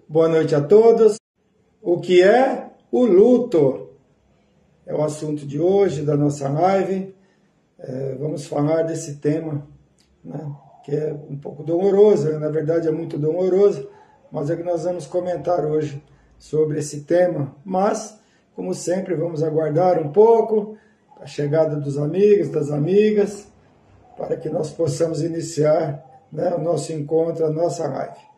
Boa noite a todos. O que é o luto? É o assunto de hoje da nossa live. Vamos falar desse tema, né, que é um pouco doloroso, na verdade é muito doloroso, mas é que nós vamos comentar hoje sobre esse tema. Mas, como sempre, vamos aguardar um pouco a chegada dos amigos, das amigas, para que nós possamos iniciar, né, o nosso encontro, a nossa live.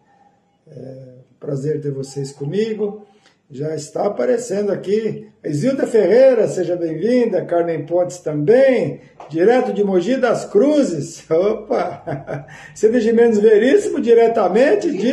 Prazer ter vocês comigo. Já está aparecendo aqui Isilda Ferreira, seja bem-vinda. Carmen Pontes também, direto de Mogi das Cruzes. Opa! Cida Gimenez Veríssimo, diretamente de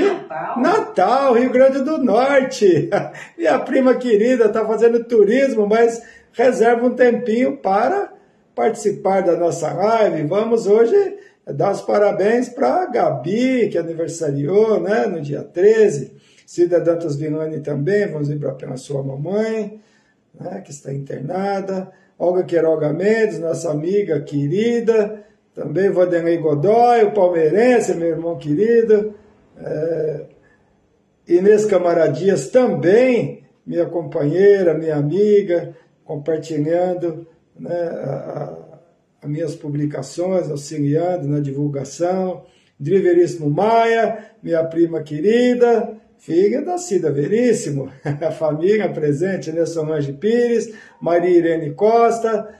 Natal, Rio Grande do Norte. Minha prima querida está fazendo turismo, mas reserva um tempinho para participar da nossa live. Vamos hoje dar os parabéns para a Gabi, que aniversariou, né, no dia 13. Cida Dantas Vilani também, vamos lembrar pela sua mamãe, né, que está internada. Olga Queiroga Mendes, nossa amiga querida. Também Vanderlei Godoy, o palmeirense, meu irmão querido. Inês Camaradias também, minha companheira, minha amiga, compartilhando, né, as minhas publicações, auxiliando na divulgação. Driveríssimo Maia, minha prima querida, filha da Cida Veríssimo, a família presente, né? Solange Pires, Maria Irene Costa,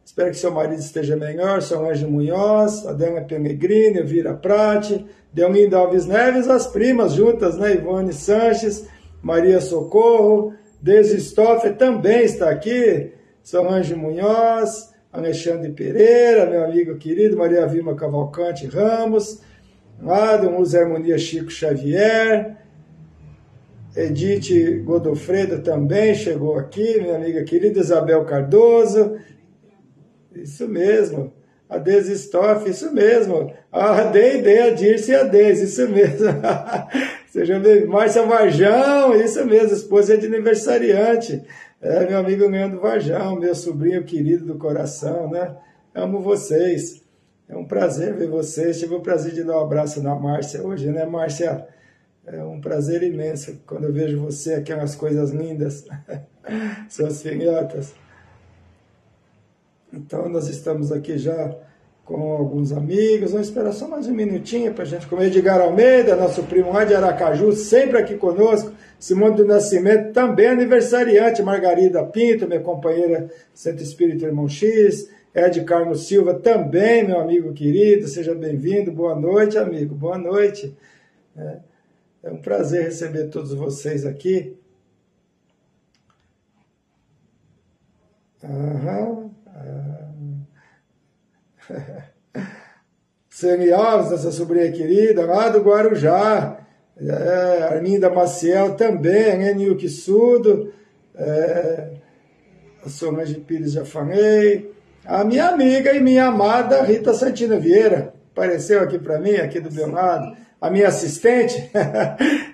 espero que seu marido esteja melhor, Solange Munhoz, Adela Pellegrini, Elvira Prati, Deolinda Alves Neves, as primas juntas, né? Ivone Sanches, Maria Socorro, Deise Stoffer também está aqui, Solange Munhoz, Alexandre Pereira, meu amigo querido, Maria Vilma Cavalcante Ramos, lá do Museu Harmonia Chico Xavier, Edith Godofredo também chegou aqui, minha amiga querida Isabel Cardoso, isso mesmo, a Deise Stoff, isso mesmo, a Deide, a Dirce e a Deise, isso mesmo, seja bem, Márcia Varjão, isso mesmo, esposa de aniversariante, meu amigo Leandro Varjão, meu sobrinho querido do coração, né, amo vocês, é um prazer ver vocês, tive o prazer de dar um abraço na Márcia hoje, né, Márcia? É um prazer imenso quando eu vejo você, aquelas coisas lindas, suas filhotas. Então, nós estamos aqui já com alguns amigos. Vamos esperar só mais um minutinho para a gente comer. Edgar Almeida, nosso primo lá de Aracaju, sempre aqui conosco. Simone do Nascimento, também aniversariante. Margarida Pinto, minha companheira Santo Espírito Irmão X. Ed Carlos Silva, também, meu amigo querido. Seja bem-vindo. Boa noite, amigo. Boa noite. É um prazer receber todos vocês aqui. Sani Alves, nossa sobrinha querida, lá do Guarujá. Arminda Maciel também, Enio Quissudo. A Solange Pires já falei. A minha amiga e minha amada Rita Santina Vieira. Apareceu aqui para mim, aqui do meu lado. A minha assistente,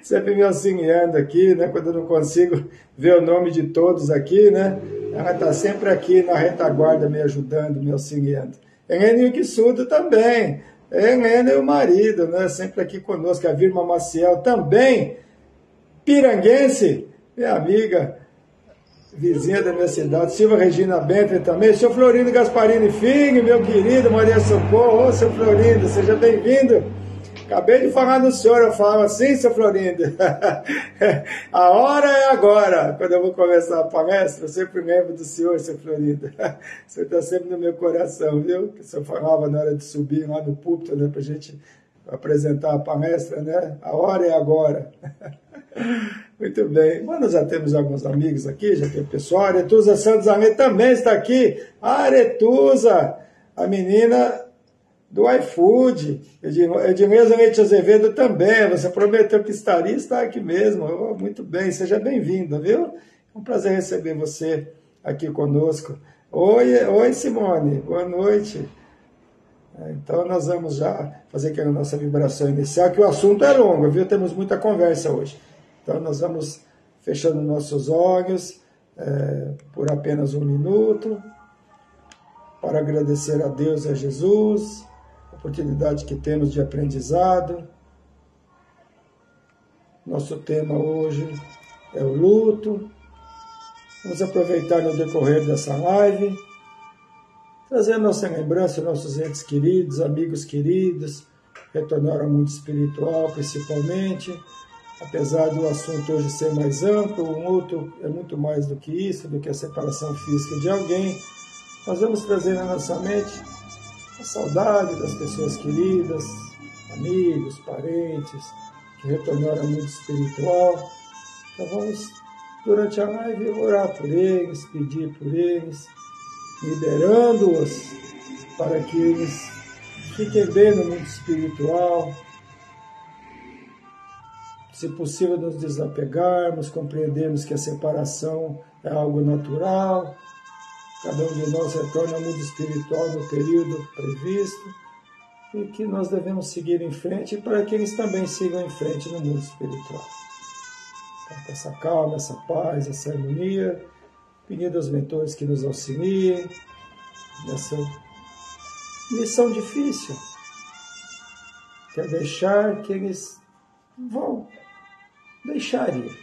sempre me auxiliando aqui, né? Quando eu não consigo ver o nome de todos aqui, né? Ela está sempre aqui na retaguarda me ajudando, me auxiliando. Helene Quissudo também. Helene e o marido, né? Sempre aqui conosco. A Vilma Maciel também. Piranguense, minha amiga, vizinha da minha cidade. Silva Regina Bentley também. Seu Florindo Gasparini Filho, meu querido, Maria Socorro. Ô, seu Florindo, seja bem-vindo. Acabei de falar no senhor, eu falo assim, seu Florindo. A hora é agora. Quando eu vou começar a palestra, eu sempre lembro do senhor, seu Florindo. O senhor está sempre no meu coração, viu? Que o senhor falava na hora de subir lá no púlpito, né, para a gente apresentar a palestra, né? A hora é agora. Muito bem. Bom, nós já temos alguns amigos aqui, já tem o pessoal. A Aretusa Santos Almeida também está aqui. A Aretusa, a menina do iFood. Edileuza Leite Azevedo também, você prometeu que estaria, está aqui mesmo. Oh, muito bem, seja bem-vinda, viu? É um prazer receber você aqui conosco. Oi Simone, boa noite. Então nós vamos já fazer aqui a nossa vibração inicial, que o assunto é longo, viu? Temos muita conversa hoje. Então nós vamos fechando nossos olhos por apenas um minuto, para agradecer a Deus e a Jesus, a oportunidade que temos de aprendizado, Nosso tema hoje é o luto. Vamos aproveitar no decorrer dessa live, trazer a nossa lembrança, nossos entes queridos, amigos queridos, retornar ao mundo espiritual principalmente. Apesar do assunto hoje ser mais amplo, o luto é muito mais do que isso, do que a separação física de alguém. Nós vamos trazer na nossa mente a saudade das pessoas queridas, amigos, parentes, que retornaram ao mundo espiritual. Então vamos, durante a live, orar por eles, pedir por eles, liberando-os para que eles fiquem bem no mundo espiritual. Se possível, nos desapegarmos, compreendermos que a separação é algo natural. Cada um de nós retorna ao mundo espiritual no período previsto e que nós devemos seguir em frente para que eles também sigam em frente no mundo espiritual. Então, com essa calma, essa paz, essa harmonia, pedindo aos mentores que nos auxiliem nessa missão difícil, que é deixar que eles vão deixar ir,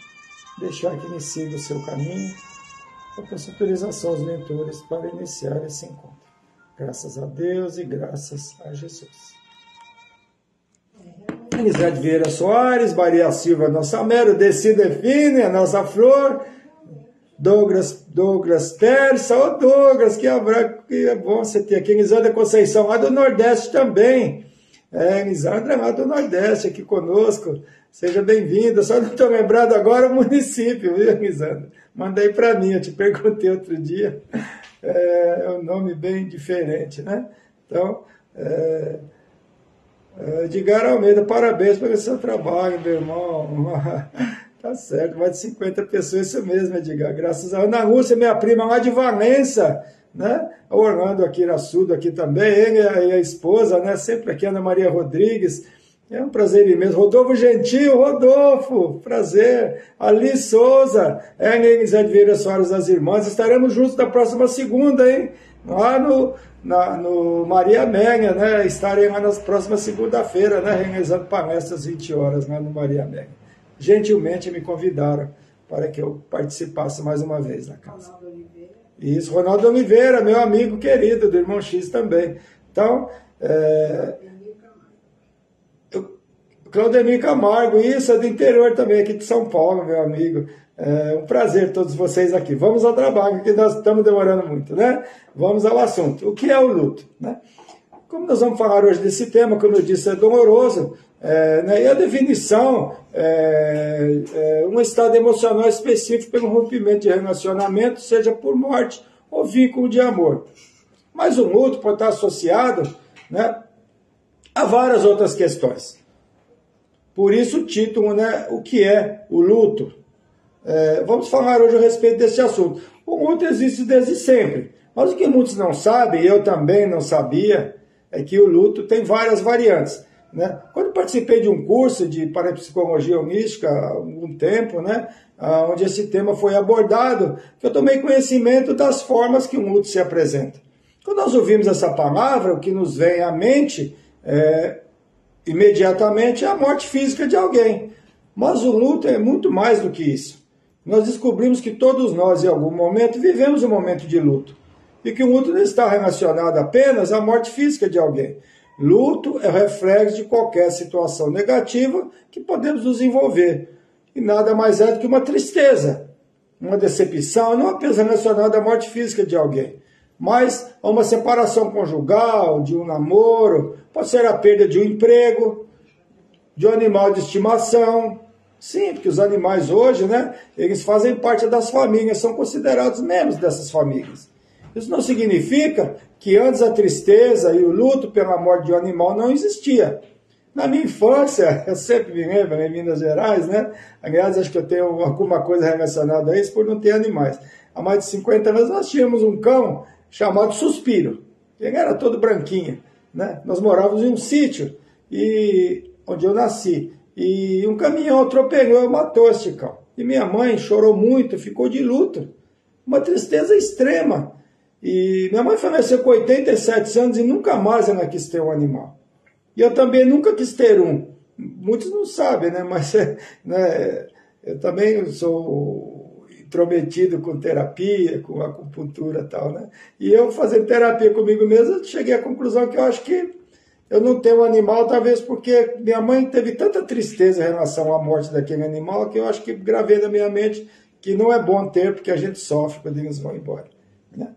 deixar que eles sigam o seu caminho. Eu peço autorização aos mentores para iniciar esse encontro. Graças a Deus e graças a Jesus. Elisete Vieira Soares, Maria Silva, nossa Mero, Desi Define, a nossa Flor, Douglas Terça, ô Douglas, que é bom você ter aqui, Elisandra Conceição, lá do Nordeste também. Elisandra lá do Nordeste aqui conosco, seja bem-vinda, só não estou lembrado agora o município, viu, Elisandra? Mandei para mim, eu te perguntei outro dia, é um nome bem diferente, né? Então, Edgar Almeida, parabéns pelo seu trabalho, meu irmão. Tá certo, mais de 50 pessoas, isso mesmo, Edgar. Graças a Ana Rússia, minha prima lá de Valença, né? O Orlando aqui, Iraçudo aqui também, ele e a esposa, né? Sempre aqui, Ana Maria Rodrigues. É um prazer imenso. Rodolfo Gentil, Rodolfo, prazer. Ali Souza, Elisete Vieira Soares, as irmãs. Estaremos juntos na próxima segunda, hein? Lá no Maria Menga, né? Estarei lá na próxima segunda-feira, né? Realizando palestras às 20 horas, né? No Maria Menga. Gentilmente me convidaram para que eu participasse mais uma vez na casa. Ronaldo Oliveira. Isso, Ronaldo Oliveira, meu amigo querido, do Irmão X também. Então, Claudemir Camargo, isso, é do interior também, aqui de São Paulo, meu amigo. É um prazer todos vocês aqui. Vamos ao trabalho, que nós estamos demorando muito, né? Vamos ao assunto. O que é o luto, né? Como nós vamos falar hoje desse tema, como eu disse, é doloroso, né? E a definição é um estado emocional específico pelo rompimento de relacionamento, seja por morte ou vínculo de amor. Mas o luto pode estar associado, né, a várias outras questões. Por isso o título, né, o que é o luto? Vamos falar hoje a respeito desse assunto. O luto existe desde sempre, mas o que muitos não sabem, e eu também não sabia, é que o luto tem várias variantes, né? Quando participei de um curso de parapsicologia holística há algum tempo, né, onde esse tema foi abordado, eu tomei conhecimento das formas que o luto se apresenta. Quando nós ouvimos essa palavra, o que nos vem à mente imediatamente é a morte física de alguém. Mas o luto é muito mais do que isso. Nós descobrimos que todos nós, em algum momento, vivemos um momento de luto. E que o luto não está relacionado apenas à morte física de alguém. Luto é reflexo de qualquer situação negativa que podemos nos envolver. E nada mais é do que uma tristeza, uma decepção, não apenas relacionada à morte física de alguém, mas a uma separação conjugal, de um namoro, pode ser a perda de um emprego, de um animal de estimação. Sim, porque os animais hoje, né, eles fazem parte das famílias, são considerados membros dessas famílias. Isso não significa que antes a tristeza e o luto pela morte de um animal não existia. Na minha infância, eu sempre me lembro, em Minas Gerais, né? Aliás, acho que eu tenho alguma coisa relacionada a isso por não ter animais. Há mais de 50 anos nós tínhamos um cão chamado Suspiro. Ele era todo branquinho, né? Nós morávamos em um sítio onde eu nasci. E um caminhão atropelou e matou este cão. E minha mãe chorou muito, ficou de luto. Uma tristeza extrema. E minha mãe faleceu com 87 anos e nunca mais ela quis ter um animal. E eu também nunca quis ter um. muitos não sabem, né? Mas né, eu também sou intrometido com terapia, com acupuntura e tal, né? E eu fazendo terapia comigo mesmo, eu cheguei à conclusão que eu acho que eu não tenho um animal, talvez porque minha mãe teve tanta tristeza em relação à morte daquele animal, que eu acho que gravei na minha mente que não é bom ter, porque a gente sofre quando eles vão embora, né?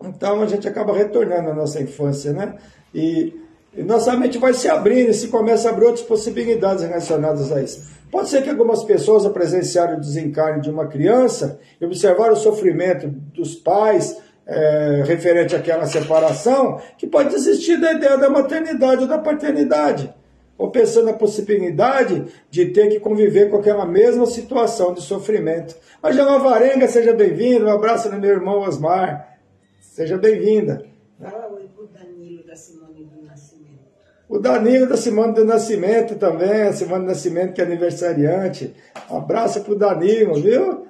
Então a gente acaba retornando à nossa infância, né? E nossa mente vai se abrindo e se começa a abrir outras possibilidades relacionadas a isso. Pode ser que algumas pessoas, ao presenciarem o desencarne de uma criança e observar o sofrimento dos pais referente àquela separação, que pode desistir da ideia da maternidade ou da paternidade, ou pensando na possibilidade de ter que conviver com aquela mesma situação de sofrimento. Angela Varenga, seja bem-vindo, um abraço no meu irmão Osmar, seja bem-vinda. Fala oi pro Danilo da Simone do Nascimento. O Danilo da Simone do Nascimento também, a Simone do Nascimento que é aniversariante. Um abraço pro Danilo, viu?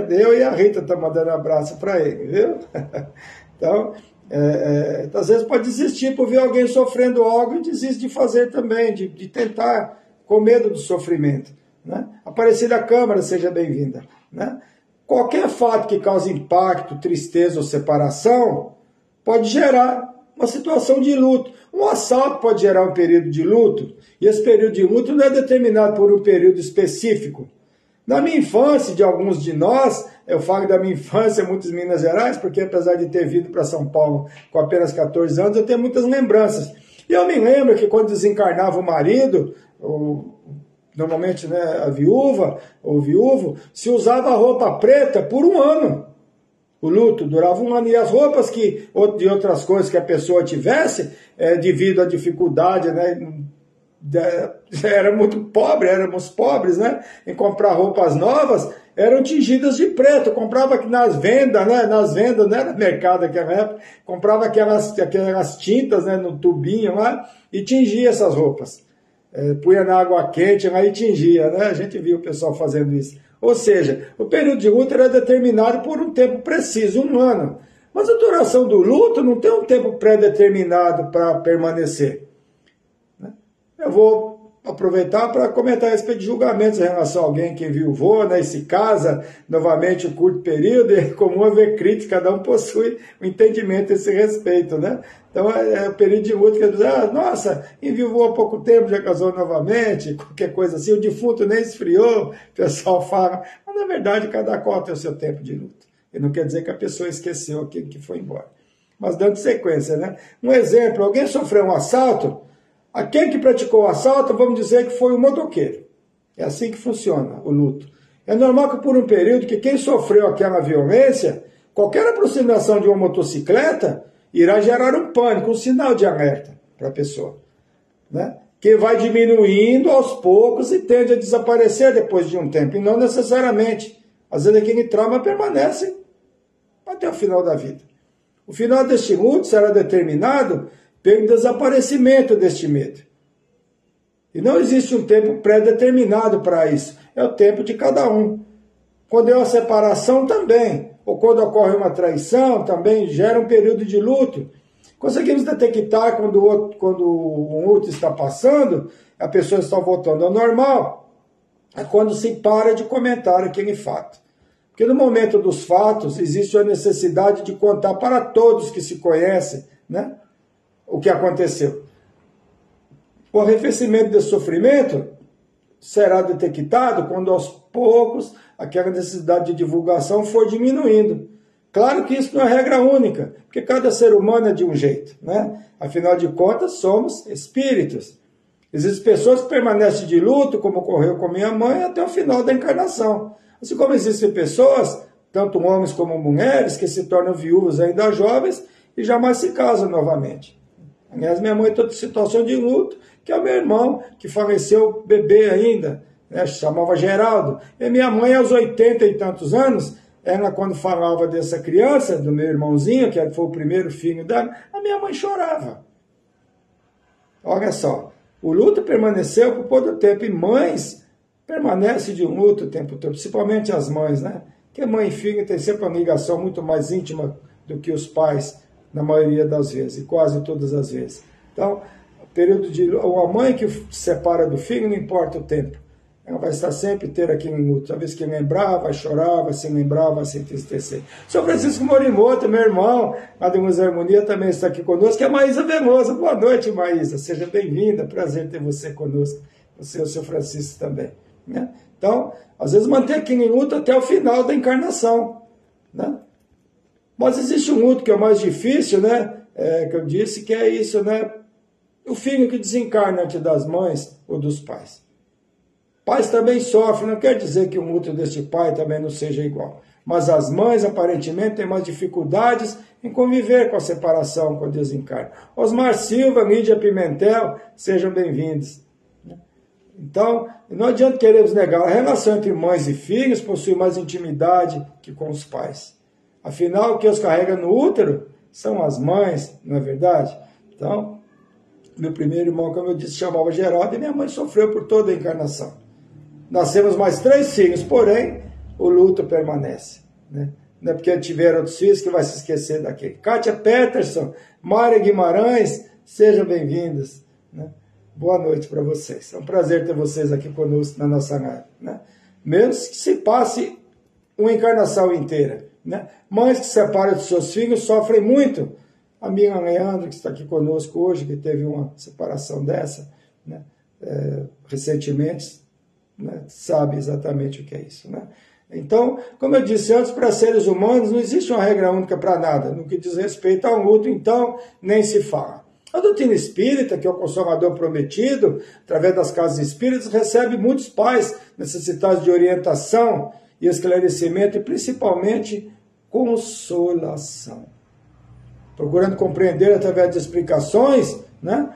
Eu e a Rita estão mandando abraço para ele, viu? Então, às vezes pode desistir por ver alguém sofrendo algo e desiste de fazer também, de tentar, com medo do sofrimento, né? Aparecida Câmara, seja bem-vinda, né? Qualquer fato que cause impacto, tristeza ou separação pode gerar uma situação de luto. Um assalto pode gerar um período de luto, e esse período de luto não é determinado por um período específico. Na minha infância, de alguns de nós, eu falo da minha infância, muitos em Minas Gerais, porque apesar de ter vindo para São Paulo com apenas 14 anos, eu tenho muitas lembranças. E eu me lembro que quando desencarnava o marido, normalmente, né, a viúva ou viúvo, se usava roupa preta por um ano. O luto durava um ano. E as roupas de outras coisas que a pessoa tivesse, devido à dificuldade, né, era muito pobre, éramos pobres, né, em comprar roupas novas, eram tingidas de preto. Comprava nas vendas, né, não era mercado naquela época, comprava aquelas tintas, né, no tubinho lá, e tingia essas roupas. Punha na água quente lá e tingia, né? A gente viu o pessoal fazendo isso. Ou seja, o período de luto era determinado por um tempo preciso, um ano. Mas a duração do luto não tem um tempo pré-determinado para permanecer. Eu vou aproveitar para comentar a respeito de julgamentos em relação a alguém que enviuvou, né, e se casa novamente em curto período, é comum haver crítica, cada um possui um entendimento a esse respeito, né? Então é o período de luto que diz, nossa, enviuvou há pouco tempo, já casou novamente, qualquer coisa assim, o defunto nem esfriou, o pessoal fala, mas na verdade cada qual tem o seu tempo de luto. E não quer dizer que a pessoa esqueceu aquilo que foi embora. Mas dando sequência, né? Um exemplo, alguém sofreu um assalto, aquele que praticou o assalto, vamos dizer que foi o motoqueiro. É assim que funciona o luto. É normal que por um período que quem sofreu aquela violência, qualquer aproximação de uma motocicleta irá gerar um pânico, um sinal de alerta para a pessoa, né? Que vai diminuindo aos poucos e tende a desaparecer depois de um tempo, e não necessariamente. Às vezes aquele trauma permanece até o final da vida. O final deste luto será determinado pelo desaparecimento deste medo. E não existe um tempo pré-determinado para isso. É o tempo de cada um. Quando é uma separação, também. Ou quando ocorre uma traição, também gera um período de luto. Conseguimos detectar quando um luto está passando, a pessoa está voltando ao normal, é quando se para de comentar aquele fato. Porque no momento dos fatos, existe a necessidade de contar para todos que se conhecem, né, o que aconteceu. O arrefecimento desse sofrimento será detectado quando aos poucos aquela necessidade de divulgação for diminuindo. Claro que isso não é regra única, porque cada ser humano é de um jeito, né? Afinal de contas, somos espíritos. Existem pessoas que permanecem de luto, como ocorreu com minha mãe, até o final da encarnação. Assim como existem pessoas, tanto homens como mulheres, que se tornam viúvas ainda jovens e jamais se casam novamente. Aliás, minha mãe está em situação de luto, que é o meu irmão, que faleceu bebê ainda, né, chamava Geraldo. E minha mãe, aos 80 e tantos anos, ela, quando falava dessa criança, do meu irmãozinho, que foi o primeiro filho dela, a minha mãe chorava. Olha só, o luto permaneceu por todo o tempo, e mães permanecem de luto o tempo todo, principalmente as mães, né? Porque mãe e filho tem sempre uma ligação muito mais íntima do que os pais, na maioria das vezes, e quase todas as vezes. Então, período de uma mãe que se separa do filho, não importa o tempo. Ela vai estar sempre ter aqui em luto. Talvez que lembrar, vai chorar, vai se lembrar, vai se entristecer. São Francisco Morimoto, meu irmão, lá de Música Harmonia, também está aqui conosco, que é a Maísa Veloso. Boa noite, Maísa. Seja bem-vinda. Prazer ter você conosco. Você e o seu Francisco também. Né? Então, às vezes manter aqui em luto até o final da encarnação. Né? Mas existe um luto que é o mais difícil, né? Que eu disse, que é isso, né? O filho que desencarna diante das mães ou dos pais. Pais também sofrem, não quer dizer que o luto deste pai também não seja igual. Mas as mães, aparentemente, têm mais dificuldades em conviver com a separação, com o desencarne. Osmar Silva, Lídia Pimentel, sejam bem-vindos. Então, não adianta querermos negar, a relação entre mães e filhos possui mais intimidade que com os pais. Afinal, o que os carrega no útero são as mães, não é verdade? Então, meu primeiro irmão, como eu disse, chamava Geraldo, e minha mãe sofreu por toda a encarnação. Nascemos mais 3 filhos, porém, o luto permanece. Né? Não é porque tiveram outros filhos que vai se esquecer daquele. Kátia Peterson, Mária Guimarães, sejam bem-vindas. Né? Boa noite para vocês. É um prazer ter vocês aqui conosco na nossa live. Né? Mesmo que se passe uma encarnação inteira. Né? Mães que se separam dos seus filhos sofrem muito. A minha Leandro, que está aqui conosco hoje, que teve uma separação dessa, né? Recentemente, né? Sabe exatamente o que é isso. Né? Então, como eu disse antes, para seres humanos não existe uma regra única para nada. No que diz respeito ao luto, então, nem se fala. A doutrina espírita, que é o Consolador prometido, através das casas espíritas, recebe muitos pais necessitados de orientação e esclarecimento, e principalmente consolação. Procurando compreender através de explicações, né,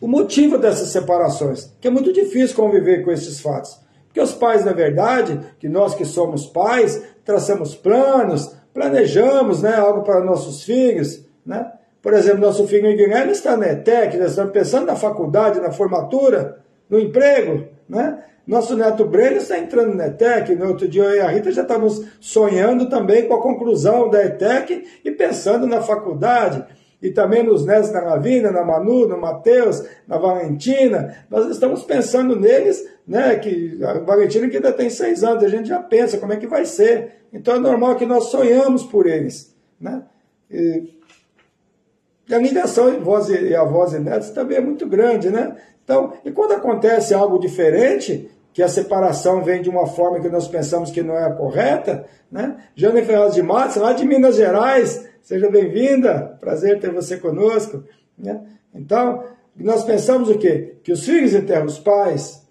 o motivo dessas separações, que é muito difícil conviver com esses fatos. Porque os pais, na verdade, que nós que somos pais, traçamos planos, planejamos, né, algo para nossos filhos, né? Por exemplo, nosso filho Guilherme está na ETEC, nós estamos pensando na faculdade, na formatura, no emprego, né? Nosso neto Breno está entrando na ETEC, no outro dia eu e a Rita já estávamos sonhando também com a conclusão da ETEC e pensando na faculdade. E também nos netos da Lavínia, na Manu, no Matheus, na Valentina, nós estamos pensando neles, né, que a Valentina que ainda tem 6 anos, a gente já pensa como é que vai ser. Então é normal que nós sonhamos por eles, né? E a ligação entre avós e netos também é muito grande, né? Então, e quando acontece algo diferente, que a separação vem de uma forma que nós pensamos que não é a correta, né? Jane Ferraz de Matos, lá de Minas Gerais, seja bem-vinda, prazer ter você conosco. Né? Então, nós pensamos o quê? Que os filhos enterram os pais,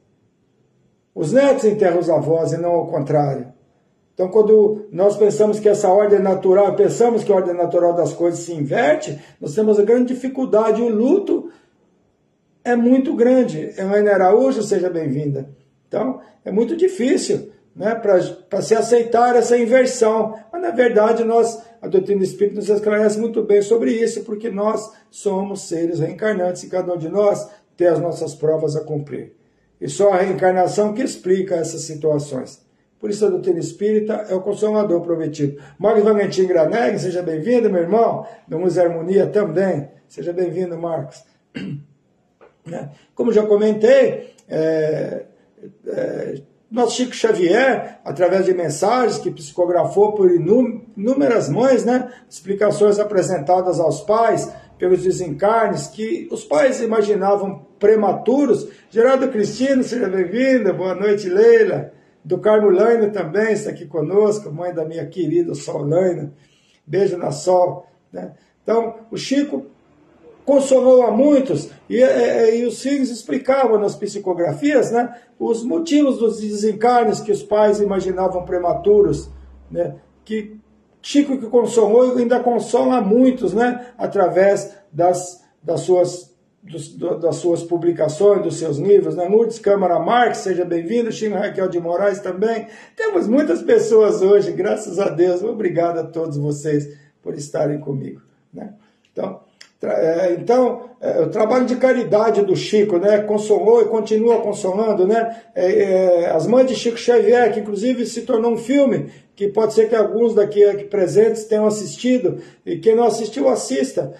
os netos enterram os avós e não ao contrário. Então, quando nós pensamos que essa ordem natural, pensamos que a ordem natural das coisas se inverte, nós temos a grande dificuldade. O luto é muito grande. Helena Araújo, seja bem-vinda. Então, é muito difícil, né, para se aceitar essa inversão. Mas, na verdade, a doutrina espírita nos esclarece muito bem sobre isso, porque nós somos seres reencarnantes e cada um de nós tem as nossas provas a cumprir. E só a reencarnação que explica essas situações. Por isso a doutrina espírita é o Consolador prometido. Marcos Valentim Granelli, seja bem-vindo, meu irmão. Da Música Harmonia também. Seja bem-vindo, Marcos. Como já comentei, nosso Chico Xavier, através de mensagens que psicografou por inúmeras mães, né, explicações apresentadas aos pais pelos desencarnes, que os pais imaginavam prematuros. Geraldo Cristino, seja bem-vinda. Boa noite, Leila. Do Carmo Laina também está aqui conosco, mãe da minha querida Sol Laina. Beijo na Sol. Né? Então, o Chico consolou a muitos e os filhos explicavam nas psicografias, né, os motivos dos desencarnes que os pais imaginavam prematuros. Né? Que Chico que consolou e ainda consola muitos, né, através das suas publicações, dos seus livros, né? Lourdes Câmara Marques, seja bem-vindo, Chico Raquel de Moraes também. Temos muitas pessoas hoje, graças a Deus. Obrigado a todos vocês por estarem comigo. Né? Então, Então, o trabalho de caridade do Chico, né, consolou e continua consolando, né, As Mães de Chico Xavier, que inclusive se tornou um filme, que pode ser que alguns daqui presentes tenham assistido, e quem não assistiu, assista,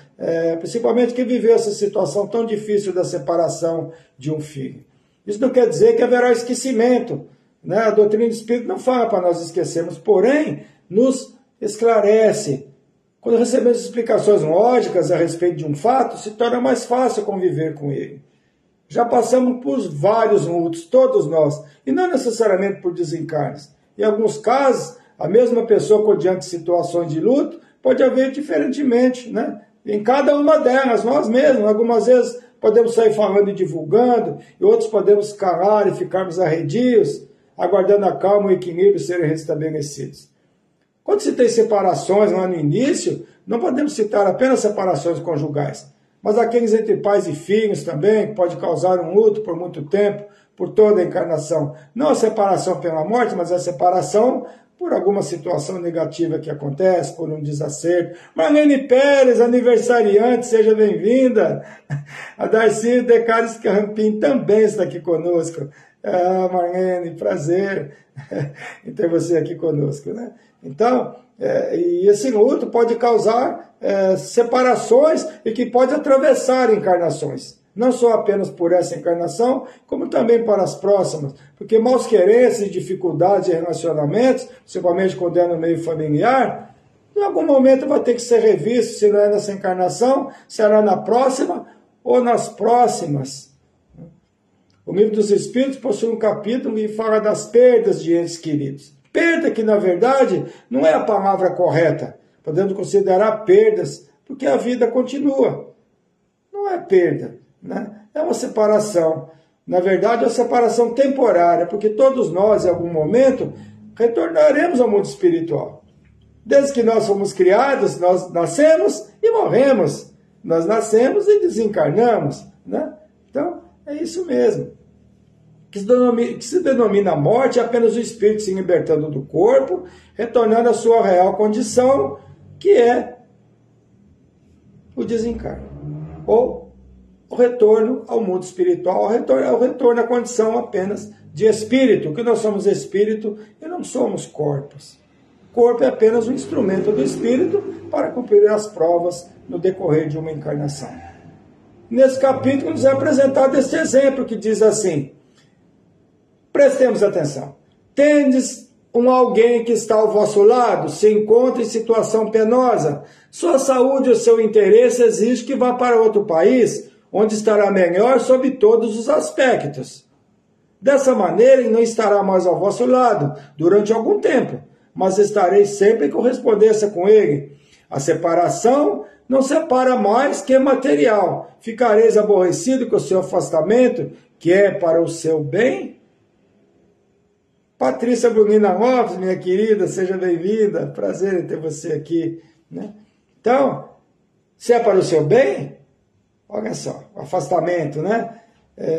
principalmente quem viveu essa situação tão difícil da separação de um filho. Isso não quer dizer que haverá esquecimento, né? A doutrina do Espírito não fala para nós esquecermos, porém, nos esclarece. Quando recebemos explicações lógicas a respeito de um fato, se torna mais fácil conviver com ele. Já passamos por vários lutos, todos nós, e não necessariamente por desencarnes. Em alguns casos, a mesma pessoa, diante de situações de luto, pode haver diferentemente, né? Em cada uma delas, nós mesmos, algumas vezes podemos sair falando e divulgando, e outros podemos calar e ficarmos arredios, aguardando a calma e o equilíbrio serem restabelecidos. Quando se tem separações lá no início, não podemos citar apenas separações conjugais, mas aqueles entre pais e filhos também, que pode causar um luto por muito tempo, por toda a encarnação. Não a separação pela morte, mas a separação por alguma situação negativa que acontece, por um desacerto. Marlene Pérez, aniversariante, seja bem-vinda. A Darcy Decares Campim também está aqui conosco. Ah, Marlene, prazer em ter você aqui conosco, né? Então, e esse luto pode causar separações e que pode atravessar encarnações. Não só apenas por essa encarnação, como também para as próximas. Porque maus querenças e dificuldades em relacionamentos, principalmente quando é no meio familiar, em algum momento vai ter que ser revisto, se não é nessa encarnação, será na próxima ou nas próximas. O Livro dos Espíritos possui um capítulo que fala das perdas de entes queridos. Perda que, na verdade, não é a palavra correta. Podemos considerar perdas, porque a vida continua. Não é perda, né? É uma separação. Na verdade, é uma separação temporária, porque todos nós, em algum momento, retornaremos ao mundo espiritual. Desde que nós fomos criados, nós nascemos e morremos. Nós nascemos e desencarnamos, né? Então, é isso mesmo. Que se denomina morte é apenas o espírito se libertando do corpo, retornando à sua real condição, que é o desencarne. Ou o retorno ao mundo espiritual, o retorno à condição apenas de espírito, que nós somos espírito e não somos corpos. O corpo é apenas um instrumento do espírito para cumprir as provas no decorrer de uma encarnação. Nesse capítulo nos é apresentado este exemplo que diz assim: prestemos atenção. Tendes alguém que está ao vosso lado, se encontra em situação penosa, sua saúde ou seu interesse exige que vá para outro país, onde estará melhor sob todos os aspectos. Dessa maneira, ele não estará mais ao vosso lado durante algum tempo, mas estareis sempre em correspondência com ele. A separação não separa mais que material. Ficareis aborrecido com o seu afastamento, que é para o seu bem? Patrícia Brunina Lopes, minha querida, seja bem-vinda. Prazer em ter você aqui, né? Então, se é para o seu bem, olha só, afastamento, né?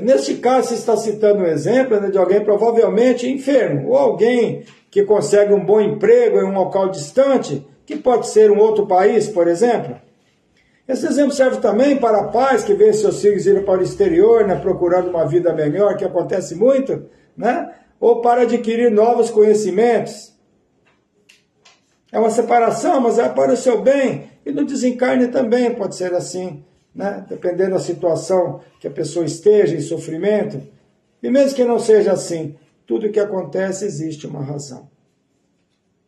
Neste caso, se está citando um exemplo, né, de alguém provavelmente enfermo, ou alguém que consegue um bom emprego em um local distante, que pode ser um outro país, por exemplo. Esse exemplo serve também para pais que veem seus filhos irem para o exterior, né, procurando uma vida melhor, que acontece muito, né? Ou para adquirir novos conhecimentos. É uma separação, mas é para o seu bem. E no desencarne também pode ser assim, né? Dependendo da situação que a pessoa esteja em sofrimento. E mesmo que não seja assim, tudo o que acontece existe uma razão.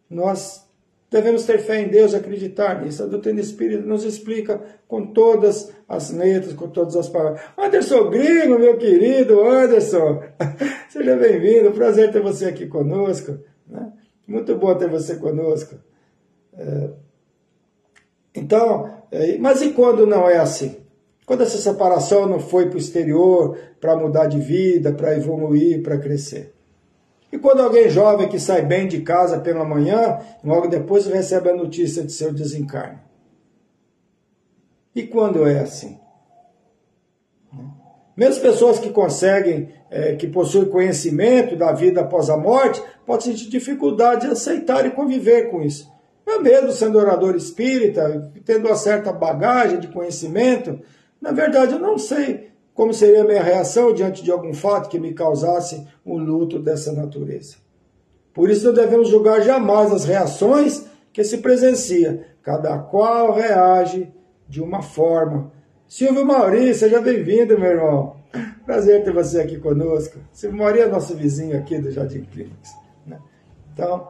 Nós devemos ter fé em Deus, acreditar nisso. A doutrina espírita nos explica com todas as letras, com todas as palavras. Anderson Gringo, meu querido Anderson, seja bem-vindo, prazer ter você aqui conosco, né? Muito bom ter você conosco. Então, mas e quando não é assim? Quando essa separação não foi para o exterior, para mudar de vida, para evoluir, para crescer? E quando alguém jovem que sai bem de casa pela manhã, logo depois recebe a notícia de seu desencarne? E quando é assim? Mesmo pessoas que conseguem, que possuem conhecimento da vida após a morte, podem sentir dificuldade de aceitar e conviver com isso. Eu mesmo, sendo orador espírita, tendo uma certa bagagem de conhecimento, na verdade eu não sei como seria a minha reação diante de algum fato que me causasse um luto dessa natureza. Por isso não devemos julgar jamais as reações que se presencia. Cada qual reage de uma forma. Silvio Mauri, seja bem-vindo, meu irmão. Prazer ter você aqui conosco. Silvio Mauri é nosso vizinho aqui do Jardim Clínicos, né? Então,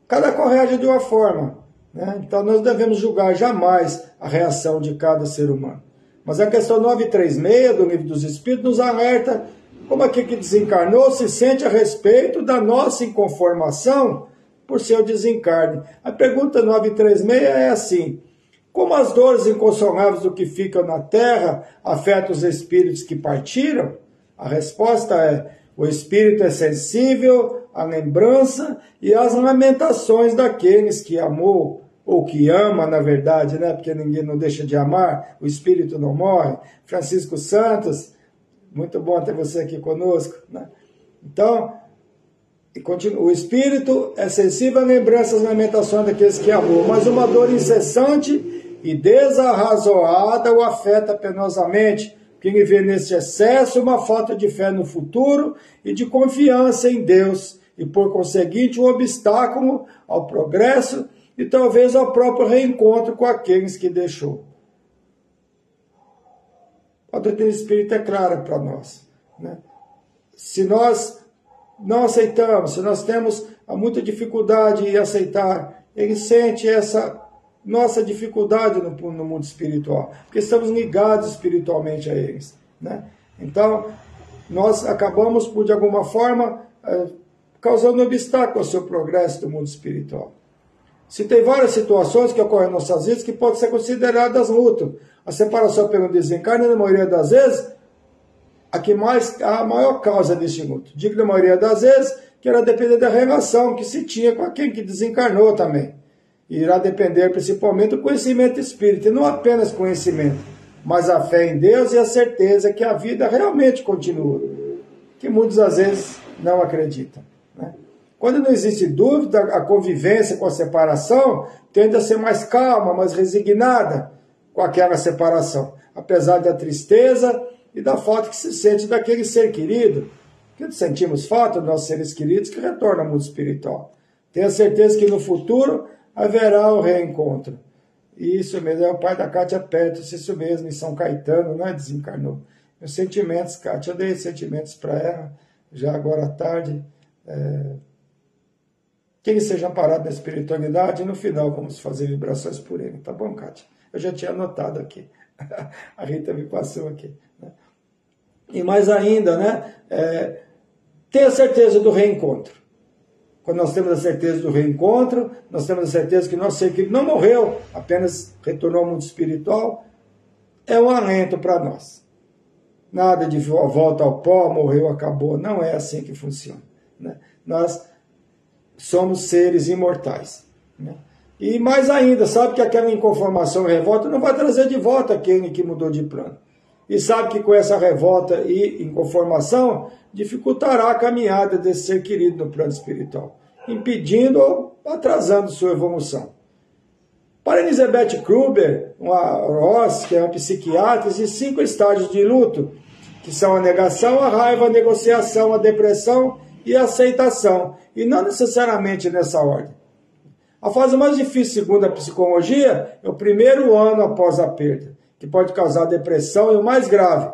cada qual reage de uma forma, né? Então, nós devemos julgar jamais a reação de cada ser humano. Mas a questão 936 do Livro dos Espíritos nos alerta como aquele que desencarnou se sente a respeito da nossa inconformação por seu desencarne. A pergunta 936 é assim: como as dores inconsoláveis do que ficam na terra afetam os espíritos que partiram? A resposta é: o espírito é sensível à lembrança e às lamentações daqueles que amou, ou que ama, na verdade, né? Porque ninguém não deixa de amar, o espírito não morre. Francisco Santos, muito bom ter você aqui conosco, né? Então, o espírito é sensível à lembrança e às lamentações daqueles que amou, mas uma dor incessante e desarrazoada o afeta penosamente, porque ele vê nesse excesso uma falta de fé no futuro e de confiança em Deus, e por conseguinte um obstáculo ao progresso e talvez ao próprio reencontro com aqueles que deixou. A doutrina espírita é clara para nós, né? Se nós não aceitamos, se nós temos muita dificuldade em aceitar, ele sente essa nossa dificuldade no mundo espiritual, porque estamos ligados espiritualmente a eles, né? Então, nós acabamos por, de alguma forma, causando obstáculo ao seu progresso do mundo espiritual. Se tem várias situações que ocorrem em nossas vidas que podem ser consideradas luto. A separação pelo desencarne, na maioria das vezes, a maior causa deste luto. Digo na maioria das vezes que irá depender da relação que se tinha com aquele que desencarnou também. E irá depender principalmente do conhecimento espírita, e não apenas conhecimento, mas a fé em Deus e a certeza que a vida realmente continua, que muitas às vezes não acreditam, né? Quando não existe dúvida, a convivência com a separação tende a ser mais calma, mais resignada com aquela separação, apesar da tristeza e da falta que se sente daquele ser querido, que sentimos falta dos nossos seres queridos que retornam ao mundo espiritual. Tenha certeza que no futuro haverá o reencontro. E isso mesmo, é o pai da Kátia Petros, isso mesmo, em São Caetano, né, desencarnou. Meus sentimentos, Kátia, eu dei sentimentos para ela, já agora à tarde. Que ele seja amparado na espiritualidade, e no final vamos fazer vibrações por ele, tá bom, Kátia? Eu já tinha anotado aqui, a Rita me passou aqui, né? E mais ainda, né, tenha certeza do reencontro. Quando nós temos a certeza do reencontro, nós temos a certeza que nosso ser querido não morreu, apenas retornou ao mundo espiritual, é um alento para nós. Nada de volta ao pó, morreu, acabou, não é assim que funciona, né? Nós somos seres imortais, né? E mais ainda, sabe que aquela inconformação e revolta não vai trazer de volta aquele que mudou de plano. E sabe que com essa revolta e inconformação dificultará a caminhada desse ser querido no plano espiritual, impedindo ou atrasando sua evolução. Para Elizabeth Kruber, uma Ross, que é uma psiquiatra, existem 5 estágios de luto, que são a negação, a raiva, a negociação, a depressão e a aceitação, e não necessariamente nessa ordem. A fase mais difícil, segundo a psicologia, é o primeiro ano após a perda, que pode causar depressão, e o mais grave,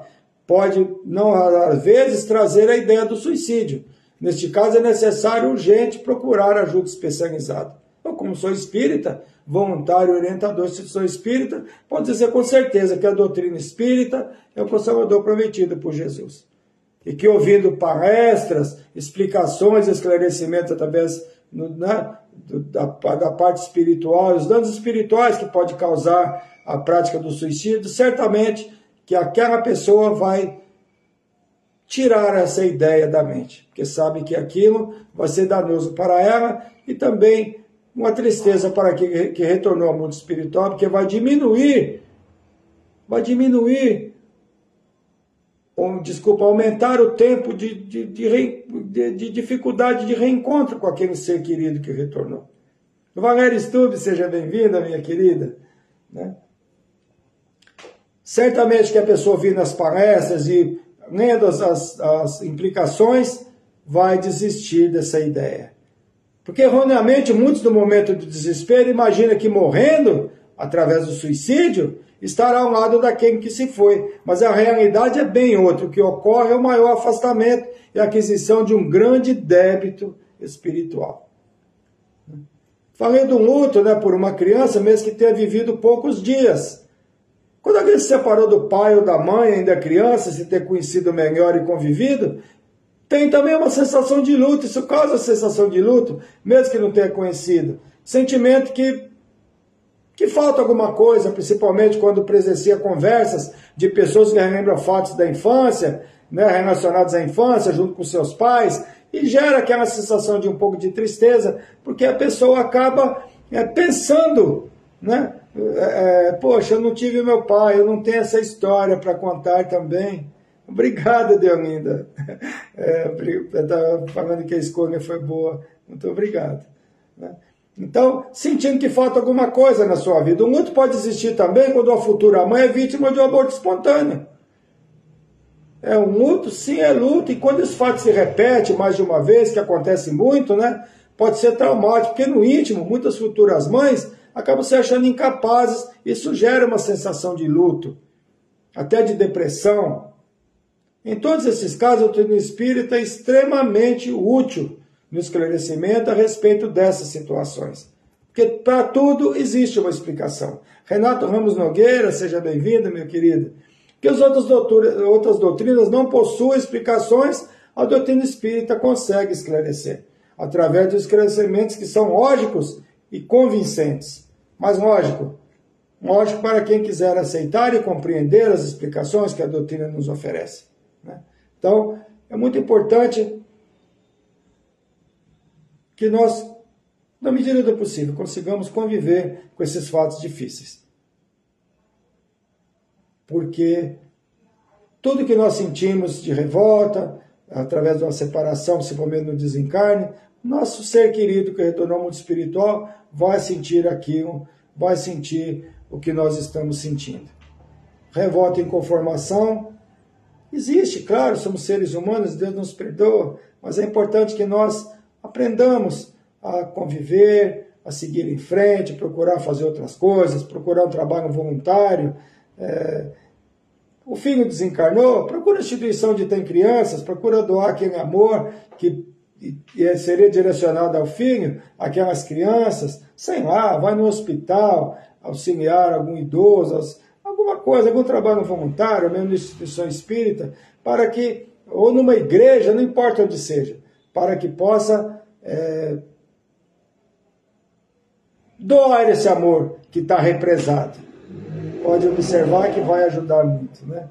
pode, não às vezes, trazer a ideia do suicídio. Neste caso, é necessário urgente procurar ajuda especializada. Eu, como sou espírita, voluntário, orientador, se sou espírita, pode dizer com certeza que a doutrina espírita é o Consolador prometido por Jesus. E que, ouvindo palestras, explicações, esclarecimentos através da parte espiritual, os danos espirituais que pode causar a prática do suicídio, certamente que aquela pessoa vai tirar essa ideia da mente, porque sabe que aquilo vai ser danoso para ela e também uma tristeza para aquele que retornou ao mundo espiritual, porque vai diminuir, aumentar o tempo de dificuldade de reencontro com aquele ser querido que retornou. Valéria Stube, seja bem-vinda, minha querida. Né? Certamente que a pessoa ouvindo as palestras e lendo as implicações, vai desistir dessa ideia. Porque erroneamente, muitos no momento do desespero imaginam que morrendo, através do suicídio, estará ao lado daquele que se foi. Mas a realidade é bem outra. O que ocorre é o maior afastamento e a aquisição de um grande débito espiritual. Falei do luto, né, por uma criança, mesmo que tenha vivido poucos dias. Quando alguém se separou do pai ou da mãe, ainda criança, se ter conhecido melhor e convivido, tem também uma sensação de luto. Isso causa a sensação de luto, mesmo que não tenha conhecido. Sentimento que falta alguma coisa, principalmente quando presencia conversas de pessoas que relembram fatos da infância, né, relacionados à infância, junto com seus pais, e gera aquela sensação de um pouco de tristeza, porque a pessoa acaba pensando, né? Poxa, eu não tive meu pai, eu não tenho essa história para contar também. Obrigado, Deolinda. Estava falando que a escolha foi boa. Muito obrigado. Né? Então, sentindo que falta alguma coisa na sua vida. O luto pode existir também quando a futura mãe é vítima de um aborto espontâneo. É um luto? Sim, é luto. E quando esse fato se repete mais de uma vez, que acontece muito, né, pode ser traumático, porque no íntimo, muitas futuras mães acabam se achando incapazes. Isso gera uma sensação de luto, até de depressão. Em todos esses casos, a doutrina espírita é extremamente útil no esclarecimento a respeito dessas situações. Porque para tudo existe uma explicação. Renato Ramos Nogueira, seja bem-vindo, meu querido. Que as outras doutrinas não possuem explicações, a doutrina espírita consegue esclarecer, através dos esclarecimentos que são lógicos e convincentes. Mas lógico para quem quiser aceitar e compreender as explicações que a doutrina nos oferece. Né? Então, é muito importante que nós, na medida do possível, consigamos conviver com esses fatos difíceis. Porque tudo que nós sentimos de revolta, através de uma separação, principalmente no desencarne, nosso ser querido que retornou ao mundo espiritual vai sentir aquilo, vai sentir o que nós estamos sentindo. Revolta e inconformação existe, claro, somos seres humanos, Deus nos perdoa, mas é importante que nós aprendamos a conviver, a seguir em frente, procurar fazer outras coisas, procurar um trabalho voluntário. O filho desencarnou, procura instituição onde tem crianças, procura doar aquele amor que seria direcionado ao filho, aquelas crianças, sei lá, vai no hospital, auxiliar algum idoso, alguma coisa, algum trabalho voluntário, mesmo na instituição espírita, para que, ou numa igreja, não importa onde seja, para que possa doar esse amor que está represado. Pode observar que vai ajudar muito. Né?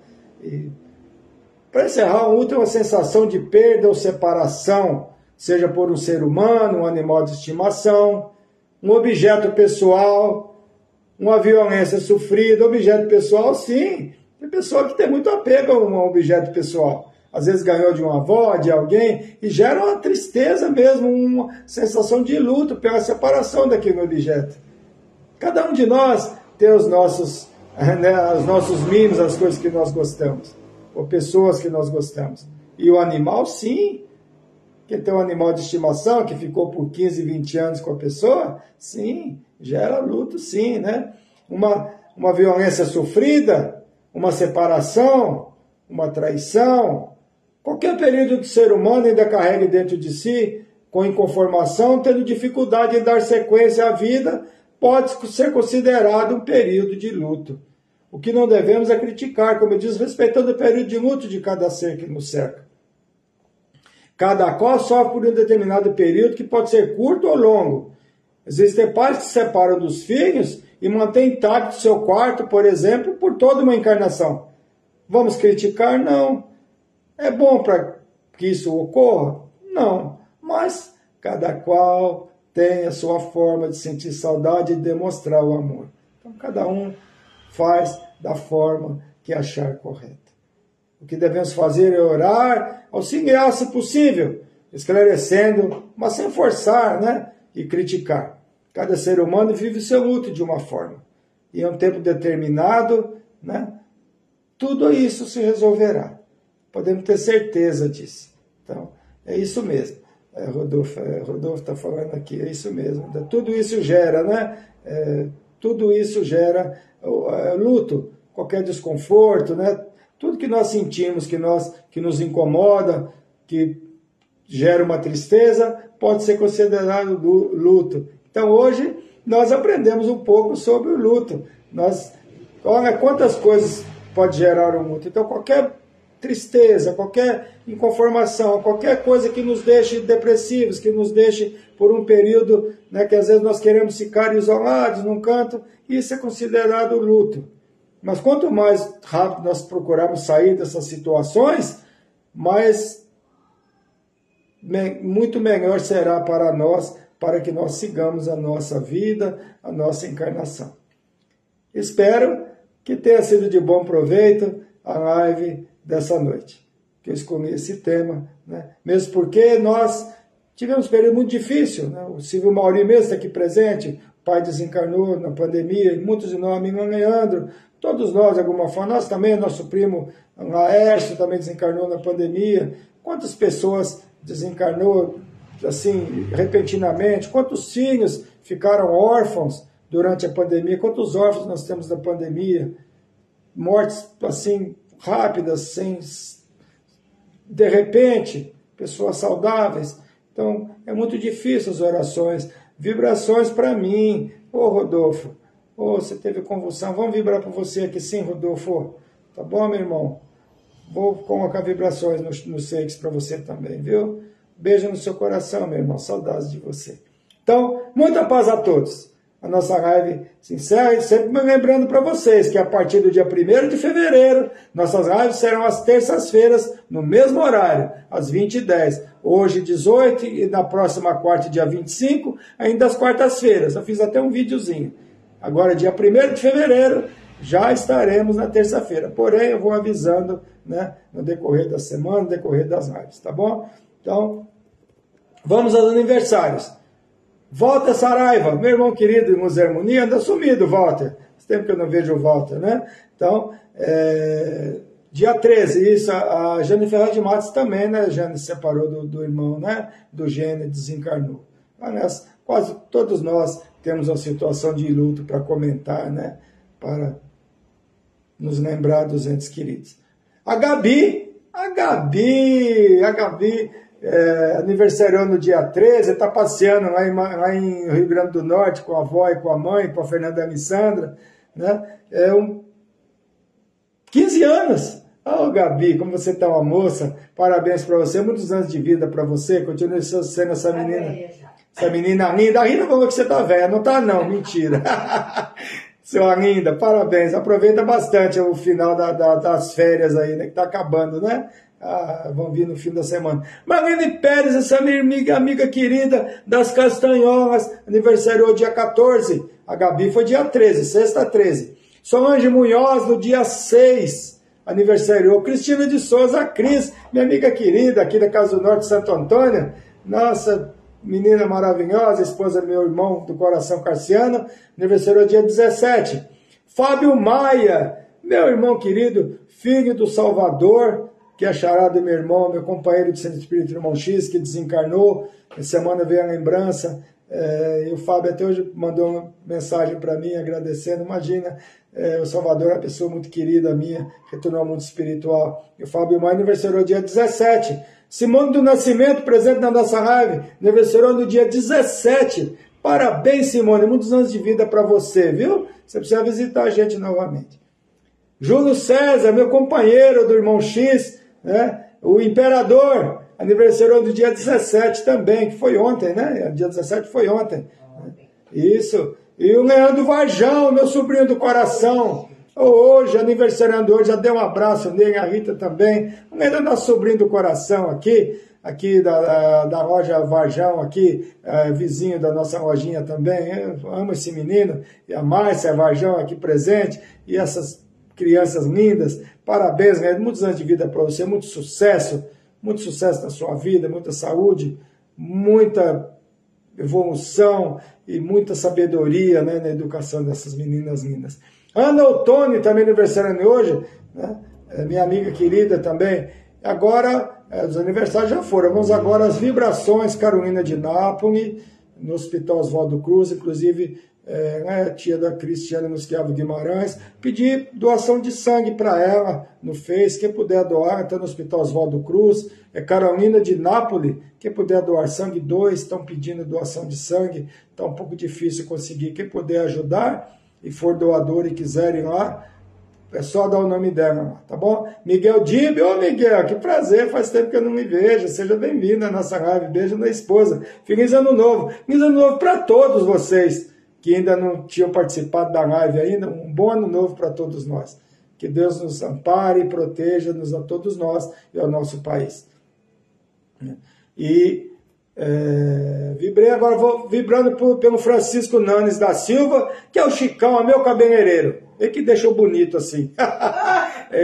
Para encerrar, o luto é uma sensação de perda ou separação, seja por um ser humano, um animal de estimação, um objeto pessoal, uma violência sofrida. Objeto pessoal, sim, tem pessoa que tem muito apego a um objeto pessoal. Às vezes ganhou de uma avó, de alguém, e gera uma tristeza mesmo, uma sensação de luto pela separação daquele objeto. Cada um de nós tem os nossos mimos, as coisas que nós gostamos, ou pessoas que nós gostamos. E o animal, sim, que tem um animal de estimação que ficou por 15, 20 anos com a pessoa, sim, gera luto, sim, né? Uma violência sofrida, uma separação, uma traição, qualquer período do ser humano ainda carrega dentro de si, com inconformação, tendo dificuldade em dar sequência à vida, pode ser considerado um período de luto. O que não devemos é criticar, como eu disse, respeitando o período de luto de cada ser que nos cerca. Cada qual sofre por um determinado período que pode ser curto ou longo. Existem pais que se separam dos filhos e mantêm intacto seu quarto, por exemplo, por toda uma encarnação. Vamos criticar? Não. É bom para que isso ocorra? Não. Mas cada qual tem a sua forma de sentir saudade e demonstrar o amor. Então, cada um faz da forma que achar correta. O que devemos fazer é orar, auxiliar, se possível, esclarecendo, mas sem forçar, né? E criticar. Cada ser humano vive o seu luto de uma forma. E em um tempo determinado, né, tudo isso se resolverá. Podemos ter certeza disso. Então, é isso mesmo. Rodolfo está falando aqui, é isso mesmo. Tudo isso gera, né? Tudo isso gera luto, qualquer desconforto, né? Tudo que nós sentimos, que nos incomoda, que gera uma tristeza, pode ser considerado luto. Então hoje nós aprendemos um pouco sobre o luto. Olha quantas coisas pode gerar o luto. Então qualquer tristeza, qualquer inconformação, qualquer coisa que nos deixe depressivos, que nos deixe por um período, né, que às vezes nós queremos ficar isolados num canto, isso é considerado luto. Mas quanto mais rápido nós procurarmos sair dessas situações, muito melhor será para nós, para que nós sigamos a nossa vida, a nossa encarnação. Espero que tenha sido de bom proveito a live dessa noite, que eu escolhi esse tema, né? Mesmo porque nós tivemos um período muito difícil, né? O Silvio Mauri mesmo está aqui presente, o pai desencarnou na pandemia, e muitos de nós, amigo Leandro, todos nós, de alguma forma, nós também, nosso primo Laércio também desencarnou na pandemia. Quantas pessoas desencarnou assim repentinamente? Quantos filhos ficaram órfãos durante a pandemia? Quantos órfãos nós temos da pandemia? Mortes assim rápidas, sem de repente, pessoas saudáveis. Então, é muito difícil as orações. Vibrações para mim. Ô Rodolfo, você teve convulsão, vamos vibrar para você aqui sim, Rodolfo. Tá bom, meu irmão? Vou colocar vibrações nos seis para você também, viu? Beijo no seu coração, meu irmão. Saudades de você. Então, muita paz a todos. A nossa live se encerra e sempre me lembrando para vocês que a partir do dia 1º de fevereiro, nossas lives serão às terças-feiras, no mesmo horário, às 20h10. Hoje, 18 e na próxima quarta, dia 25, ainda às quartas-feiras. Eu fiz até um videozinho. Agora, dia 1º de fevereiro, já estaremos na terça-feira. Porém, eu vou avisando, né, no decorrer da semana, no decorrer das lives, tá bom? Então, vamos aos aniversários. Walter Saraiva, meu irmão querido, irmão Zé Harmonia, anda sumido, Walter. Faz tempo que eu não vejo o Walter, né? Então, dia 13, isso, a Jane Ferraz de Matos também, né? A Jane se separou do irmão, né? Do Gene, desencarnou. Aliás, quase todos nós temos uma situação de luto para comentar, né? Para nos lembrar dos entes queridos. A Gabi, aniversariou no dia 13, está passeando lá em Rio Grande do Norte com a avó e com a mãe, com a Fernanda Alessandra, né? 15 anos. Oh, Gabi, como você está uma moça, parabéns para você, muitos anos de vida para você, continue sendo essa menina linda. A Rita falou que você está velha, não está não, mentira. Sua linda, parabéns, aproveita bastante o final das férias aí, né, que está acabando, né? Vão vir no fim da semana. Marlene Pérez, essa minha amiga querida das Castanholas, aniversariou dia 14. A Gabi foi dia 13, sexta 13. Solange Munhoz, no dia 6, aniversariou. Cristina de Souza, a Cris, minha amiga querida, aqui da Casa do Norte, Santo Antônio. Nossa, menina maravilhosa, esposa do meu irmão do coração Carciano, aniversariou dia 17. Fábio Maia, meu irmão querido, filho do Salvador, que é charado do meu irmão, meu companheiro de Centro Espírita Irmão X, que desencarnou. Essa semana veio a lembrança, e o Fábio até hoje mandou uma mensagem para mim, agradecendo. Imagina, o Salvador é uma pessoa muito querida minha, retornou ao mundo espiritual. E o Fábio Maia aniversariou dia 17. Simone do Nascimento, presente na nossa live, aniversariou no dia 17. Parabéns, Simone, muitos anos de vida para você, viu? Você precisa visitar a gente novamente. Júlio César, meu companheiro do Irmão X, né? O Imperador, aniversariou do dia 17 também, que foi ontem, né? Dia 17 foi ontem. Isso. E o Leandro Varjão, meu sobrinho do coração, hoje, aniversariando hoje, já deu um abraço nele, a Rita também. O Leandro é nosso sobrinho do coração aqui da loja Varjão, aqui, vizinho da nossa lojinha também. Eu amo esse menino, e a Márcia Varjão aqui presente, e essas crianças lindas. Parabéns, Leandro, muitos anos de vida para você, muito sucesso na sua vida, muita saúde, muita evolução e muita sabedoria, né, na educação dessas meninas lindas. Ana Ottoni, também aniversariando hoje, né, minha amiga querida também. Agora, os aniversários já foram. Vamos agora às vibrações, Carolina de Nápoles, no Hospital Oswaldo Cruz, inclusive tia da Cristiana Musquiavo Guimarães, pedi doação de sangue para ela no Face, quem puder doar, está no Hospital Oswaldo Cruz, Carolina de Nápoles, quem puder doar sangue, 2 estão pedindo doação de sangue, está um pouco difícil conseguir, quem puder ajudar e for doador e quiser ir lá, é só dar o nome dela lá, tá bom? Miguel Dib, ô Miguel, que prazer, faz tempo que eu não me vejo, seja bem-vindo à nossa live, beijo na esposa, feliz ano novo para todos vocês que ainda não tinham participado da live ainda, um bom ano novo para todos nós, que Deus nos ampare e proteja-nos a todos nós e ao nosso país. E vibrei, agora vou vibrando pelo Francisco Nanes da Silva, que é o Chicão, é meu cabeleireiro. Ele que deixou bonito assim.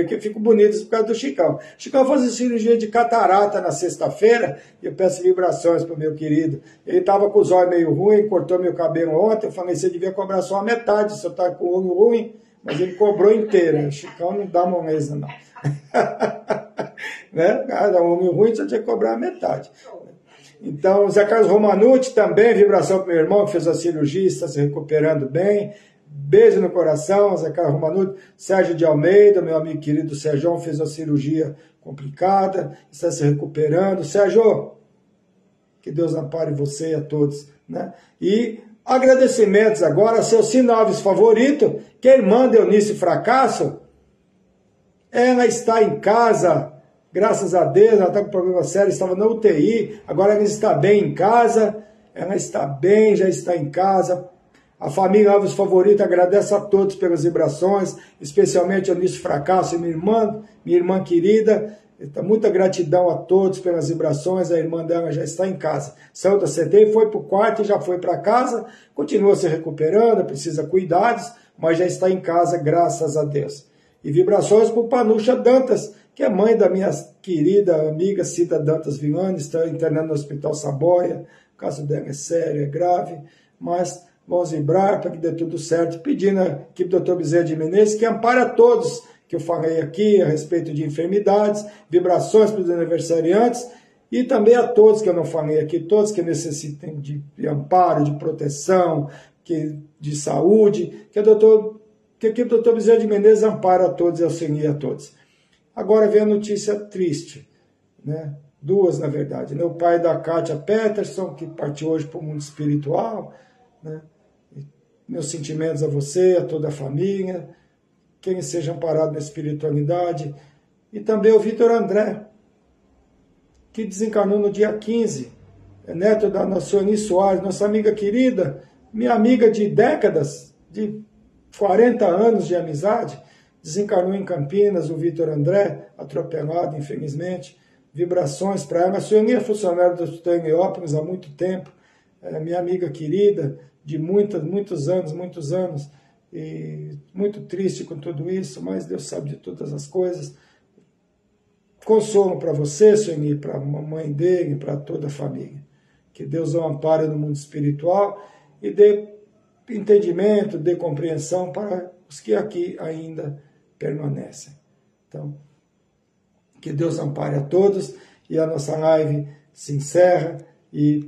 Que eu fico bonito por causa do Chicão. Chicão fez cirurgia de catarata na sexta-feira, e eu peço vibrações para o meu querido. Ele estava com os olhos meio ruins, cortou meu cabelo ontem, eu falei, você devia cobrar só a metade, se eu estava com o olho ruim, mas ele cobrou inteiro. O Chicão não dá moleza, não. Né? Cada homem ruim, você tinha que cobrar a metade. Então, Zé Carlos Romanucci também, vibração para meu irmão, que fez a cirurgia, está se recuperando bem. Beijo no coração, Zé Carlos Romanucci. Sérgio de Almeida, meu amigo querido Sérgio, fez a cirurgia complicada, está se recuperando. Sérgio, que Deus ampare você e a todos. Né? E agradecimentos agora, seu Cine Alves favorito, que é a irmã de Eunice Fracasso. Ela está em casa, graças a Deus, ela está com problema sério, estava na UTI, agora ela está bem em casa, ela está bem, já está em casa. A família Alves Favorita agradece a todos pelas vibrações, especialmente a Eunice Fracasso e minha irmã querida. Então, muita gratidão a todos pelas vibrações, a irmã dela já está em casa. Saiu da CT, foi para o quarto e já foi para casa, continua se recuperando, precisa cuidados, mas já está em casa, graças a Deus. E vibrações para o Panucha Dantas, que é mãe da minha querida amiga Cida Dantas Vilani, está internada no Hospital Saboia, o caso dela é sério, é grave, mas vamos vibrar para que dê tudo certo, pedindo a equipe do Dr. Bezerra de Menezes que ampare a todos que eu falei aqui a respeito de enfermidades, vibrações para os aniversariantes, e também a todos que eu não falei aqui, todos que necessitem de amparo, de proteção, de saúde, que a equipe do Dr. Bezerra de Menezes ampara a todos e auxilia a todos. Agora vem a notícia triste, né? Duas, na verdade. Né? O pai da Kátia Peterson, que partiu hoje para o mundo espiritual, né? Meus sentimentos a você, a toda a família, quem seja amparado na espiritualidade, e também o Vitor André, que desencarnou no dia 15, neto da nossa Eunice Soares, nossa amiga querida, minha amiga de décadas, de 40 anos de amizade, desencarnou em Campinas, o Vitor André, atropelado, infelizmente. Vibrações para ela. A Sueli é funcionária do Hospital Heliópolis há muito tempo, minha amiga querida, de muitos anos, e muito triste com tudo isso, mas Deus sabe de todas as coisas. Consolo para você, Sueli, para a mamãe dele, para toda a família. Que Deus o ampare no mundo espiritual e dê entendimento, dê compreensão para os que aqui ainda permanecem. Então, que Deus ampare a todos, e a nossa live se encerra, e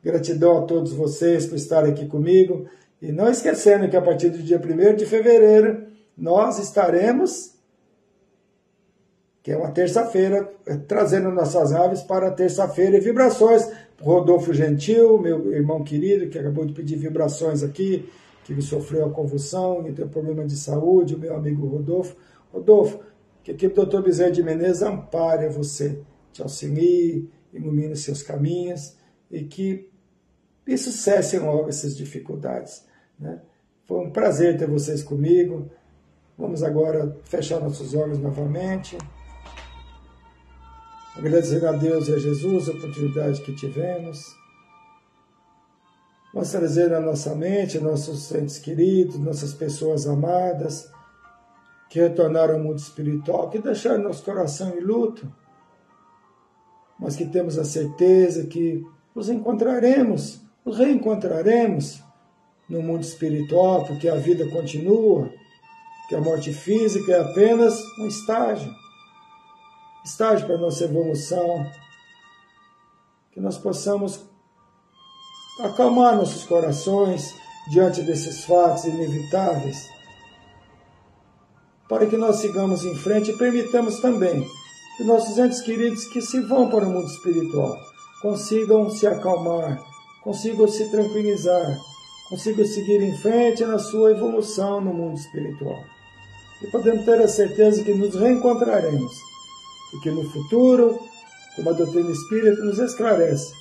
gratidão a todos vocês por estarem aqui comigo, e não esquecendo que a partir do dia 1º de fevereiro, nós estaremos, que é uma terça-feira, trazendo nossas lives para terça-feira, e vibrações. Rodolfo Gentil, meu irmão querido, que acabou de pedir vibrações aqui, que ele sofreu a convulsão e tem problema de saúde, o meu amigo Rodolfo. Rodolfo, que a equipe do Dr. Bezerra de Menezes ampare você, te auxilie, ilumine seus caminhos, e que isso cesse logo essas dificuldades. Né? Foi um prazer ter vocês comigo. Vamos agora fechar nossos olhos novamente. Agradecer a Deus e a Jesus a oportunidade que tivemos. Vamos trazer na nossa mente nossos entes queridos, nossas pessoas amadas, que retornaram ao mundo espiritual, que deixaram nosso coração em luto, mas que temos a certeza que nos encontraremos nos reencontraremos no mundo espiritual, porque a vida continua, que a morte física é apenas um estágio para a nossa evolução, que nós possamos acalmar nossos corações diante desses fatos inevitáveis, para que nós sigamos em frente e permitamos também que nossos entes queridos que se vão para o mundo espiritual consigam se acalmar, consigam se tranquilizar, consigam seguir em frente na sua evolução no mundo espiritual. E podemos ter a certeza que nos reencontraremos e que no futuro, como a doutrina espírita nos esclarece,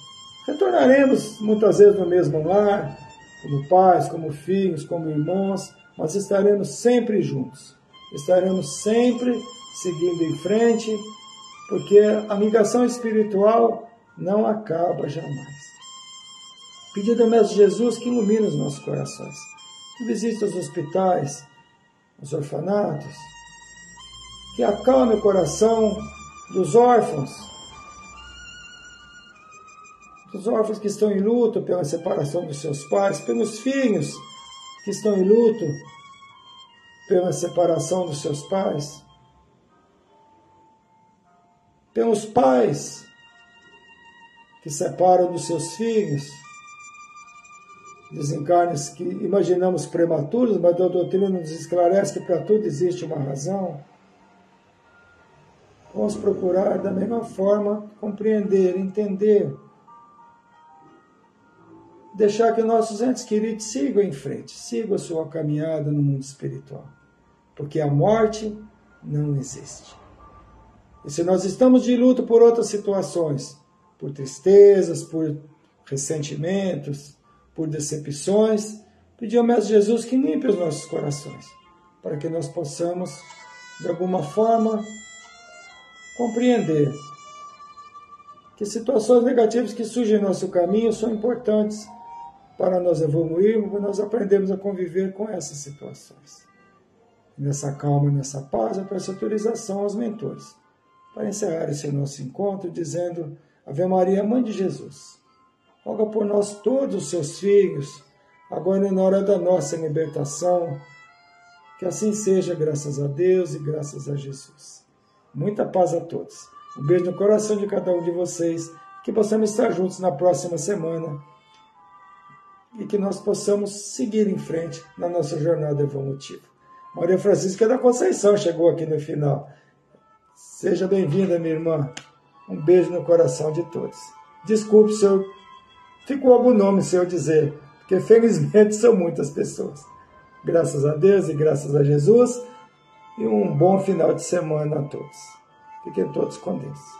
retornaremos muitas vezes no mesmo lar, como pais, como filhos, como irmãos, mas estaremos sempre juntos, estaremos sempre seguindo em frente, porque a ligação espiritual não acaba jamais. Pedido ao Mestre Jesus que ilumine os nossos corações, que visite os hospitais, os orfanatos, que acalme o coração dos órfãos que estão em luto pela separação dos seus pais, pelos filhos que estão em luto pela separação dos seus pais, pelos pais que separam dos seus filhos, desencarnes que imaginamos prematuros, mas a doutrina nos esclarece que para tudo existe uma razão. Vamos procurar da melhor forma compreender, entender, deixar que nossos entes queridos sigam em frente, sigam a sua caminhada no mundo espiritual, porque a morte não existe. E se nós estamos de luto por outras situações, por tristezas, por ressentimentos, por decepções, pedir ao Mestre Jesus que limpe os nossos corações, para que nós possamos, de alguma forma, compreender que situações negativas que surgem em nosso caminho são importantes para nós evoluirmos, para nós aprendermos a conviver com essas situações. Nessa calma, nessa paz, eu peço autorização aos mentores para encerrar esse nosso encontro dizendo: Ave Maria, Mãe de Jesus, roga por nós todos os seus filhos, agora e na hora da nossa libertação. Que assim seja, graças a Deus e graças a Jesus. Muita paz a todos. Um beijo no coração de cada um de vocês, que possamos estar juntos na próxima semana e que nós possamos seguir em frente na nossa jornada evolutiva. Maria Francisca da Conceição chegou aqui no final. Seja bem-vinda, minha irmã. Um beijo no coração de todos. Desculpe se ficou algum nome se eu dizer, porque felizmente são muitas pessoas. Graças a Deus e graças a Jesus, e um bom final de semana a todos. Fiquem todos com Deus.